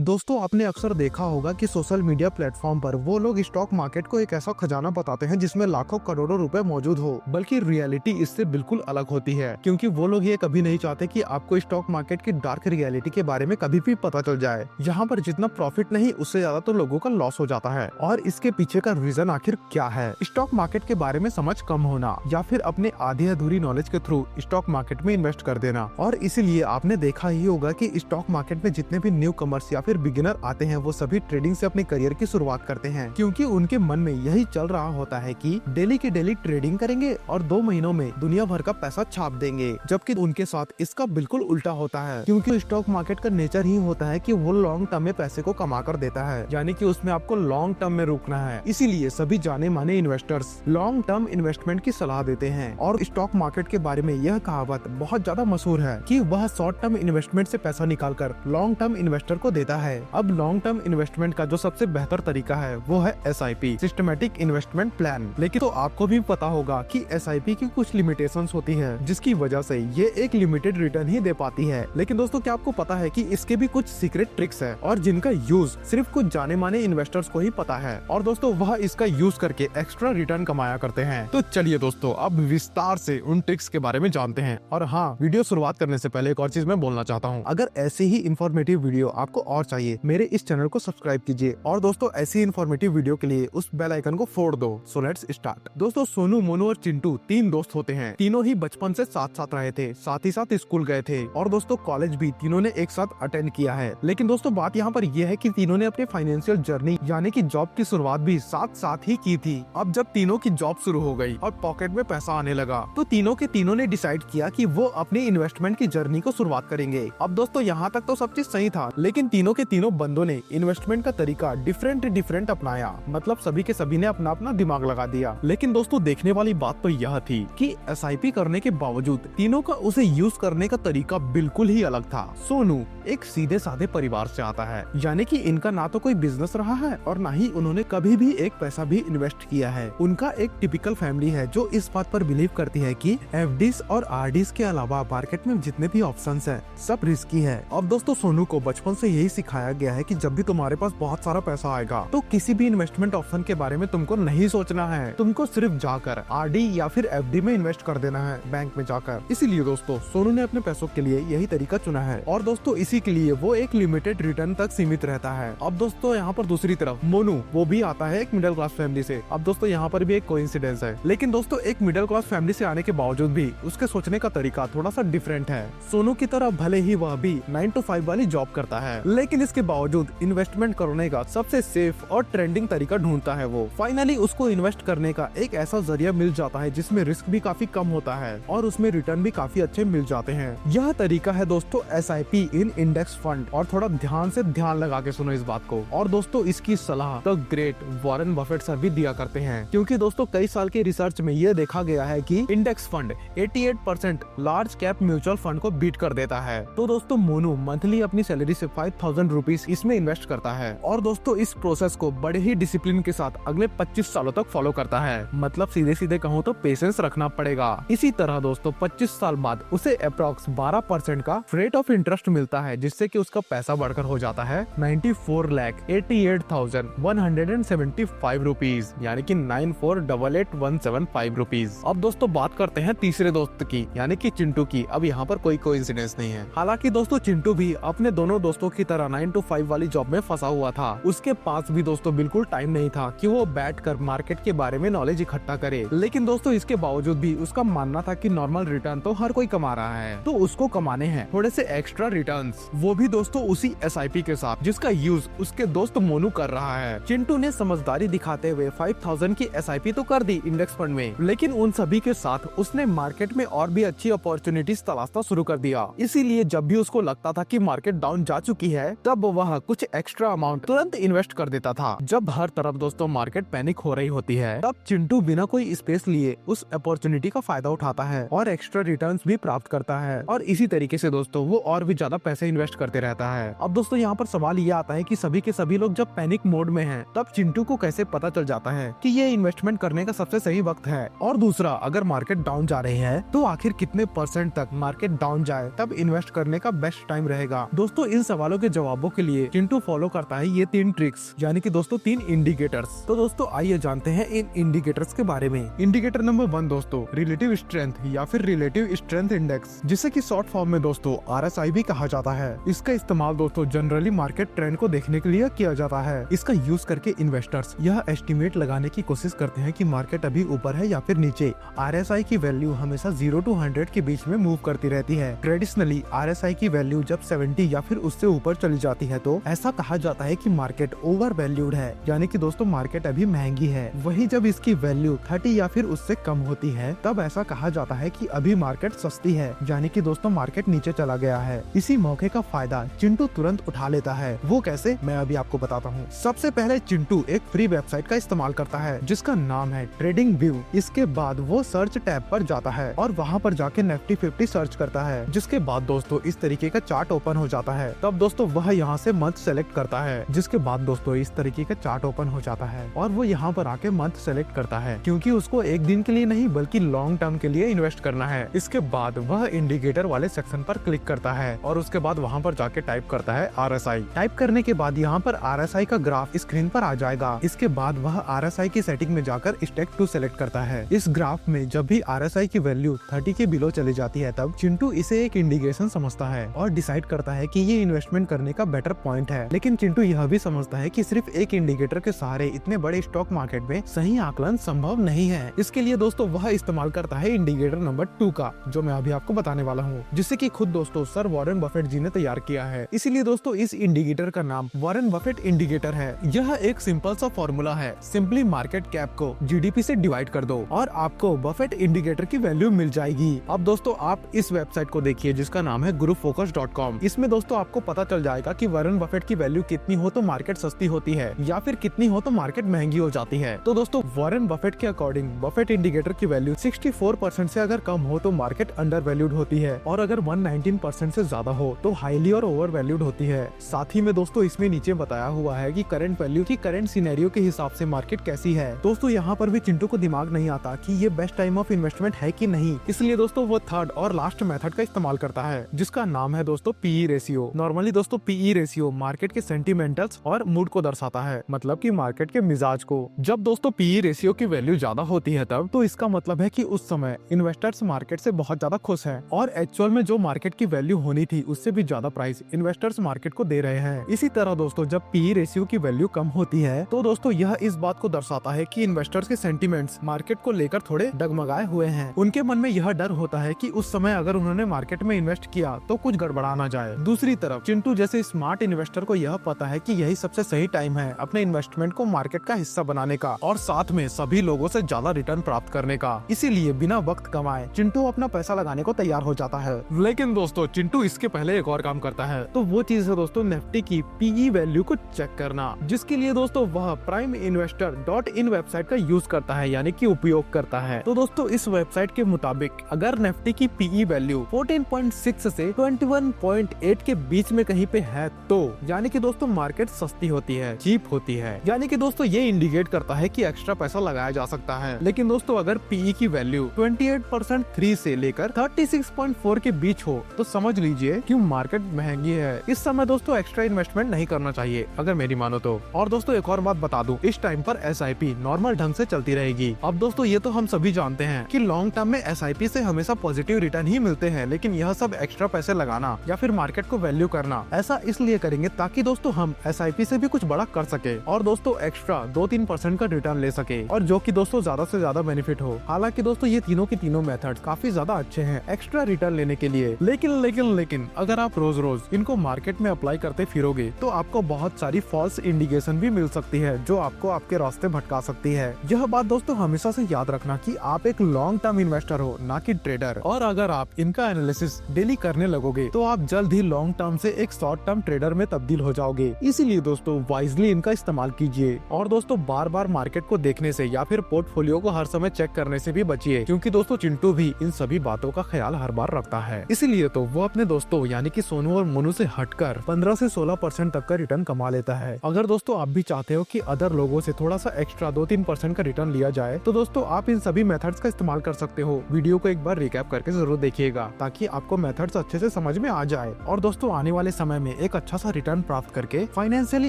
दोस्तों आपने अक्सर देखा होगा कि सोशल मीडिया प्लेटफॉर्म पर वो लोग स्टॉक मार्केट को एक ऐसा खजाना बताते हैं जिसमें लाखों करोड़ों रुपए मौजूद हो, बल्कि रियलिटी इससे बिल्कुल अलग होती है, क्योंकि वो लोग ये कभी नहीं चाहते कि आपको स्टॉक मार्केट की डार्क रियलिटी के बारे में कभी भी पता चल जाए। यहाँ पर जितना प्रॉफिट नहीं उससे ज्यादा तो लोगों का लॉस हो जाता है। और इसके पीछे का रीजन आखिर क्या है? स्टॉक मार्केट के बारे में समझ कम होना या फिर अपने आधी अधूरी नॉलेज के थ्रू स्टॉक मार्केट में इन्वेस्ट कर देना। और इसीलिए आपने देखा ही होगा कि स्टॉक मार्केट में जितने भी न्यू कमर्स या फिर बिगिनर आते हैं वो सभी ट्रेडिंग से अपने करियर की शुरुआत करते हैं, क्योंकि उनके मन में यही चल रहा होता है कि डेली की डेली ट्रेडिंग करेंगे और 2 महीनों में दुनिया भर का पैसा छाप देंगे। जबकि उनके साथ इसका बिल्कुल उल्टा होता है, क्योंकि स्टॉक मार्केट का नेचर ही होता है कि वो लॉन्ग टर्म में पैसे को कमा कर देता है, यानी कि उसमें आपको लॉन्ग टर्म में रुकना है। इसीलिए सभी जाने माने इन्वेस्टर्स लॉन्ग टर्म इन्वेस्टमेंट की सलाह देते हैं। और स्टॉक मार्केट के बारे में यह कहावत बहुत ज्यादा मशहूर है कि वह शॉर्ट टर्म इन्वेस्टमेंट से पैसा निकालकर लॉन्ग टर्म इन्वेस्टर को देता है। अब लॉन्ग टर्म इन्वेस्टमेंट का जो सबसे बेहतर तरीका है वो है SIP, सिस्टमैटिक इन्वेस्टमेंट प्लान। लेकिन तो आपको भी पता होगा कि SIP की कुछ लिमिटेशंस होती है, जिसकी वजह से ये एक लिमिटेड रिटर्न ही दे पाती है। लेकिन दोस्तों क्या आपको पता है कि इसके भी कुछ सीक्रेट ट्रिक्स है और जिनका यूज सिर्फ कुछ जाने माने इन्वेस्टर्स को ही पता है, और दोस्तों वह इसका यूज करके एक्स्ट्रा रिटर्न कमाया करते हैं। तो चलिए दोस्तों अब विस्तार से उन ट्रिक्स के बारे में जानते हैं। और हाँ, वीडियो शुरुआत करने से पहले एक और चीज मैं बोलना चाहता हूँ, अगर ऐसी ही इन्फॉर्मेटिव वीडियो आपको और चाहिए मेरे इस चैनल को सब्सक्राइब कीजिए, और दोस्तों ऐसी इन्फॉर्मेटिव वीडियो के लिए उस बेल आइकन को फोड़ दो। So let's start. दोस्तों सोनू, मोनू और चिंटू 3 दोस्त होते हैं। तीनों ही बचपन से साथ साथ रहे थे, साथ ही साथ स्कूल गए थे, और दोस्तों कॉलेज भी तीनों ने एक साथ अटेंड किया है। लेकिन दोस्तों बात यहाँ पर यह है कि तीनों ने अपने फाइनेंशियल जर्नी यानी कि जॉब की शुरुआत भी साथ साथ ही की थी। अब जब तीनों की जॉब शुरू हो गई और पॉकेट में पैसा आने लगा, तो तीनों के तीनों ने डिसाइड किया कि वो अपनी इन्वेस्टमेंट की जर्नी को शुरुआत करेंगे। अब दोस्तों यहाँ तक तो सब चीज सही था, लेकिन तीनों के तीनों बंदों ने इन्वेस्टमेंट का तरीका डिफरेंट अपनाया। मतलब सभी के सभी ने अपना अपना दिमाग लगा दिया। लेकिन दोस्तों देखने वाली बात तो यह थी कि SIP करने के बावजूद तीनों का उसे यूज करने का तरीका बिल्कुल ही अलग था। सोनू एक सीधे साधे परिवार से आता है, यानी कि इनका ना तो कोई बिजनेस रहा है और ना ही उन्होंने कभी भी एक पैसा भी इन्वेस्ट किया है। उनका एक टिपिकल फैमिली है जो इस बात पर बिलीव करती है कि FDs और RDs के अलावा मार्केट में जितने भी ऑप्शंस हैं सब रिस्की है। अब दोस्तों सोनू को बचपन से यही सिखाया गया है कि जब भी तुम्हारे पास बहुत सारा पैसा आएगा तो किसी भी इन्वेस्टमेंट ऑप्शन के बारे में तुमको नहीं सोचना है, तुमको सिर्फ जाकर RD या फिर FD में इन्वेस्ट कर देना है बैंक में जाकर। इसीलिए दोस्तों सोनू ने अपने पैसों के लिए यही तरीका चुना है, और दोस्तों इसी के लिए वो एक लिमिटेड रिटर्न तक सीमित रहता है। अब दोस्तों यहाँ पर दूसरी तरफ मोनू, वो भी आता है एक मिडिल क्लास फैमिली से। अब दोस्तों यहाँ पर भी एक कोइंसिडेंस है, लेकिन दोस्तों एक मिडिल क्लास फैमिली से आने के बावजूद भी उसके सोचने का तरीका थोड़ा सा डिफरेंट है। सोनू की तरह भले ही वह भी 9 to 5 वाली जॉब करता है, लेकिन इसके बावजूद इन्वेस्टमेंट करने का सबसे सेफ और ट्रेंडिंग तरीका ढूंढता है। वो फाइनली उसको इन्वेस्ट करने का एक ऐसा जरिया मिल जाता है जिसमें रिस्क भी काफी कम होता है और उसमें रिटर्न भी काफी अच्छे मिल जाते हैं। यह तरीका है दोस्तों SIP इन इंडेक्स फंड। और थोड़ा ध्यान से ध्यान लगा के सुनो इस बात को। और दोस्तों इसकी सलाह the great Warren Buffett sir भी दिया करते हैं, क्योंकि दोस्तों कई साल की रिसर्च में यह देखा गया है कि index fund 88% large cap mutual fund को बीट कर देता है। तो दोस्तों मोनू मंथली अपनी सैलरी से 5000 रुपीज इसमें इन्वेस्ट करता है, और दोस्तों इस प्रोसेस को बड़े ही डिसिप्लिन के साथ अगले 25 सालों तक फॉलो करता है। मतलब सीधे सीधे कहूँ तो पेशेंस रखना पड़ेगा। इसी तरह दोस्तों 25 साल बाद उसे अप्रॉक्स 12% का रेट ऑफ इंटरेस्ट मिलता है, जिससे कि उसका पैसा बढ़कर हो जाता है 94,88,175 रुपीज, यानी कि 94,88,175 रुपीज। अब दोस्तों बात करते हैं तीसरे दोस्त की, यानी कि चिंटू की। अब यहाँ पर कोई कोइंसिडेंस नहीं है। हालांकि दोस्तों चिंटू भी अपने दोनों दोस्तों की तरह 9 to 5 वाली जॉब में फंसा हुआ था। उसके पास भी दोस्तों बिल्कुल टाइम नहीं था कि वो बैठकर मार्केट के बारे में नॉलेज इकट्ठा करे। लेकिन दोस्तों इसके बावजूद भी उसका मानना था कि नॉर्मल रिटर्न तो हर कोई कमा रहा है, तो उसको कमाने हैं थोड़े से एक्स्ट्रा रिटर्न्स, वो भी दोस्तों उसी SIP के साथ जिसका यूज उसके दोस्त मोनू कर रहा है। चिंटू ने समझदारी दिखाते हुए 5000 की SIP तो कर दी इंडेक्स फंड में, लेकिन उन सभी के साथ उसने मार्केट में और भी अच्छी अपॉर्चुनिटीज तलाशना शुरू कर दिया। इसीलिए जब भी उसको लगता था कि मार्केट डाउन जा चुकी है, तब वह कुछ एक्स्ट्रा अमाउंट तुरंत इन्वेस्ट कर देता था। जब हर तरफ दोस्तों मार्केट पैनिक हो रही होती है, तब चिंटू बिना कोई स्पेस लिए उस अपॉर्चुनिटी का फायदा उठाता है और एक्स्ट्रा रिटर्न्स भी प्राप्त करता है। और इसी तरीके से दोस्तों वो और भी ज्यादा पैसे इन्वेस्ट करते रहता है। अब दोस्तों यहाँ पर सवाल ये आता है कि सभी के सभी लोग जब पैनिक मोड में हैं, तब चिंटू को कैसे पता चल जाता है कि ये इन्वेस्टमेंट करने का सबसे सही वक्त है? और दूसरा, अगर मार्केट डाउन जा रही है तो आखिर कितने % तक मार्केट डाउन जाए तब इन्वेस्ट करने का बेस्ट टाइम रहेगा? दोस्तों इन सवालों के जवाब जवाबों के लिए चिंटू फॉलो करता है ये 3 ट्रिक्स, यानी कि दोस्तों 3 इंडिकेटर्स। तो दोस्तों आइए जानते हैं इन इंडिकेटर्स के बारे में। इंडिकेटर नंबर 1 दोस्तों रिलेटिव स्ट्रेंथ या फिर रिलेटिव स्ट्रेंथ इंडेक्स, जिसे कि शॉर्ट फॉर्म में दोस्तों RSI भी कहा जाता है। इसका इस्तेमाल दोस्तों जनरली मार्केट ट्रेंड को देखने के लिए किया जाता है। इसका यूज करके इन्वेस्टर्स यह एस्टिमेट लगाने की कोशिश करते हैं कि मार्केट अभी ऊपर है या फिर नीचे। RSI की वैल्यू हमेशा 0 to 100 के बीच में मूव करती रहती है। ट्रेडिशनली RSI की वैल्यू जब 70 या फिर उससे ऊपर चली जाती है तो ऐसा कहा जाता है कि मार्केट ओवर वैल्यूड है, यानी कि दोस्तों मार्केट अभी महंगी है। वहीं जब इसकी वैल्यू 30 या फिर उससे कम होती है तब ऐसा कहा जाता है कि अभी मार्केट सस्ती है, यानी कि दोस्तों मार्केट नीचे चला गया है। इसी मौके का फायदा चिंटू तुरंत उठा लेता है। वो कैसे, मैं अभी आपको बताता हूँ। सबसे पहले चिंटू एक फ्री वेबसाइट का इस्तेमाल करता है जिसका नाम है ट्रेडिंग व्यू। इसके बाद वो सर्च टैब पर जाता है और वहाँ पर जाके निफ्टी 50 सर्च करता है, जिसके बाद दोस्तों इस तरीके का चार्ट ओपन हो जाता है। तब दोस्तों वह यहाँ से मंथ सेलेक्ट करता है, जिसके बाद दोस्तों इस तरीके का चार्ट ओपन हो जाता है और वो यहाँ पर आके मंथ सेलेक्ट करता है, क्योंकि उसको एक दिन के लिए नहीं बल्कि लॉन्ग टर्म के लिए इन्वेस्ट करना है। इसके बाद वह इंडिकेटर वाले सेक्शन पर क्लिक करता है और उसके बाद वहाँ पर जाके टाइप करता है RSI। टाइप करने के बाद यहाँ पर RSI का ग्राफ स्क्रीन पर आ जाएगा। इसके बाद वह RSI की सेटिंग में जाकर स्टेक 2 सेलेक्ट करता है। इस ग्राफ में जब भी RSI की वैल्यू 30 के बिलो चली जाती है तब चिंटू इसे एक इंडिकेशन समझता है और डिसाइड करता है कि ये इन्वेस्टमेंट करने का बेटर पॉइंट है। लेकिन चिंटू यह भी समझता है कि सिर्फ एक इंडिकेटर के सहारे इतने बड़े स्टॉक मार्केट में सही आकलन संभव नहीं है। इसके लिए दोस्तों वह इस्तेमाल करता है इंडिकेटर नंबर 2 का, जो मैं अभी आपको बताने वाला हूँ, जिससे कि खुद दोस्तों सर वॉरेन बफेट जी ने तैयार किया है। इसीलिए दोस्तों इस इंडिकेटर का नाम वॉरेन बफेट इंडिकेटर है। यह एक सिंपल सा फॉर्मूला है। सिंपली मार्केट कैप को GDP से डिवाइड कर दो और आपको बफेट इंडिकेटर की वैल्यू मिल जाएगी। अब दोस्तों आप इस वेबसाइट को देखिए जिसका नाम है growfocus.com। इसमें दोस्तों आपको पता चल जाएगा कि वॉरेन बफेट की वैल्यू कितनी हो तो मार्केट सस्ती होती है या फिर कितनी हो तो मार्केट महंगी हो जाती है। तो दोस्तों वॉरेन बफेट के अकॉर्डिंग बफेट इंडिकेटर की वैल्यू 64% से अगर कम हो तो मार्केट अंडर वैल्यूड होती है और अगर 119% से ज्यादा हो तो हाईली और ओवर वैल्यूड होती है। साथ ही में दोस्तों इसमें नीचे बताया हुआ है कि करंट वैल्यू की करंट सिनेरियो के हिसाब से मार्केट कैसी है। दोस्तों यहाँ पर भी चिंटू को दिमाग नहीं आता कि ये बेस्ट टाइम ऑफ इन्वेस्टमेंट है कि नहीं, इसलिए दोस्तों वो थर्ड और लास्ट मेथड का इस्तेमाल करता है जिसका नाम है दोस्तों PE रेशियो। नॉर्मली दोस्तों PE रेशियो मार्केट के सेंटिमेंटल्स और मूड को दर्शाता है, मतलब कि मार्केट के मिजाज को। जब दोस्तों PE रेशियो की वैल्यू ज्यादा होती है तब तो इसका मतलब है कि उस समय इन्वेस्टर्स मार्केट से बहुत ज्यादा खुश हैं और एक्चुअल में जो मार्केट की वैल्यू होनी थी उससे भी ज्यादा प्राइस इन्वेस्टर्स मार्केट को दे रहे हैं। इसी तरह दोस्तों जब PE रेशियो की वैल्यू कम होती है तो दोस्तों यह इस बात को दर्शाता है कि इन्वेस्टर्स के सेंटिमेंट्स मार्केट को लेकर थोड़े डगमगाए हुए हैं। उनके मन में यह डर होता है कि उस समय अगर उन्होंने मार्केट में इन्वेस्ट किया तो कुछ गड़बड़ा ना जाए। दूसरी तरफ चिंटू जैसे स्मार्ट इन्वेस्टर को यह पता है कि यही सबसे सही टाइम है अपने इन्वेस्टमेंट को मार्केट का हिस्सा बनाने का और साथ में सभी लोगों से ज्यादा रिटर्न प्राप्त करने का। इसीलिए बिना वक्त कमाए चिंटू अपना पैसा लगाने को तैयार हो जाता है। लेकिन दोस्तों चिंटू इसके पहले एक और काम करता है, तो वो चीज है दोस्तों निफ्टी की PE वैल्यू को चेक करना, जिसके लिए दोस्तों वह primeinvestor.in वेबसाइट का यूज करता है, यानी कि उपयोग करता है। तो दोस्तों इस वेबसाइट के मुताबिक अगर निफ्टी की PE वैल्यू 14.6 से 21.8 के बीच में कहीं पे है तो यानी कि दोस्तों मार्केट सस्ती होती है, चीप होती है, यानी कि दोस्तों ये इंडिकेट करता है कि एक्स्ट्रा पैसा लगाया जा सकता है। लेकिन दोस्तों अगर PE की वैल्यू 28% 3 से लेकर 36.4 के बीच हो तो समझ लीजिए कि मार्केट महंगी है। इस समय दोस्तों एक्स्ट्रा इन्वेस्टमेंट नहीं करना चाहिए अगर मेरी मानो तो। और दोस्तों एक और बात बता दूं, इस टाइम पर SIP नॉर्मल ढंग से चलती रहेगी। अब दोस्तों ये तो हम सभी जानते हैं कि लॉन्ग टर्म में SIP से हमेशा पॉजिटिव रिटर्न ही मिलते हैं, लेकिन यह सब एक्स्ट्रा पैसे लगाना या फिर मार्केट को वैल्यू करना ऐसा इसलिए करेंगे ताकि दोस्तों हम SIP से भी कुछ बड़ा कर सके और दोस्तों एक्स्ट्रा 2-3% का रिटर्न ले सके और जो कि दोस्तों ज्यादा से ज्यादा बेनिफिट हो। हालांकि दोस्तों ये तीनों की तीनों मेथड काफी ज्यादा अच्छे हैं एक्स्ट्रा रिटर्न लेने के लिए, लेकिन अगर आप रोज रोज इनको मार्केट में अप्लाई करते फिरोगे तो आपको बहुत सारी फॉल्स इंडिकेशन भी मिल सकती है जो आपको आपके रास्ते भटका सकती है। यह बात दोस्तों हमेशा से याद रखना कि आप एक लॉन्ग टर्म इन्वेस्टर हो, ना कि ट्रेडर, और अगर आप इनका एनालिसिस डेली करने लगोगे तो आप जल्द ही लॉन्ग टर्म से एक शॉर्ट टर्म ट्रेडर में तब्दील हो जाओगे। इसीलिए दोस्तों वाइजली इनका इस्तेमाल कीजिए और दोस्तों बार बार मार्केट को देखने से या फिर पोर्टफोलियो को हर समय चेक करने से भी बचिए, क्योंकि दोस्तों चिंटू भी इन सभी बातों का ख्याल हर बार रखता है। इसीलिए तो वो अपने दोस्तों यानी कि सोनू और मोनू से हटकर 15 से 16% तक का रिटर्न कमा लेता है। अगर दोस्तों आप भी चाहते हो कि अदर लोगों से थोड़ा सा एक्स्ट्रा 2-3% का रिटर्न लिया जाए तो दोस्तों आप इन सभी मेथड्स का इस्तेमाल कर सकते हो। वीडियो को एक बार रिकैप करके जरूर देखिएगा ताकि आपको मेथड्स अच्छे से समझ में आ जाए। और दोस्तों आने वाले समय में एक अच्छा सा रिटर्न प्राप्त करके फाइनेंशियली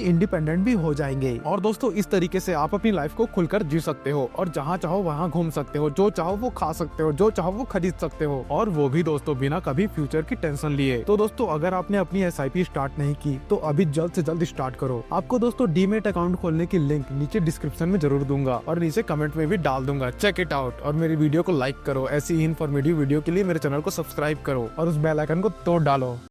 इंडिपेंडेंट भी हो जाएंगे। और दोस्तों इस तरीके से आप अपनी लाइफ को खुलकर जी सकते हो और जहाँ चाहो वहाँ घूम सकते हो, जो चाहो वो खा सकते हो, जो चाहो वो खरीद सकते हो, और वो भी दोस्तों बिना कभी फ्यूचर की टेंशन लिए। तो दोस्तों अगर आपने अपनी SIP स्टार्ट नहीं की तो अभी जल्द से जल्द स्टार्ट करो। आपको दोस्तों डीमेट अकाउंट खोलने की लिंक नीचे डिस्क्रिप्शन में जरूर दूंगा और नीचे कमेंट में भी डाल दूंगा। चेक इट आउट और मेरी वीडियो को लाइक करो। ऐसी ही इन्फॉर्मेटिव वीडियो के लिए मेरे चैनल को सब्सक्राइब करो और उस बेल आइकन को तोड़ डालो।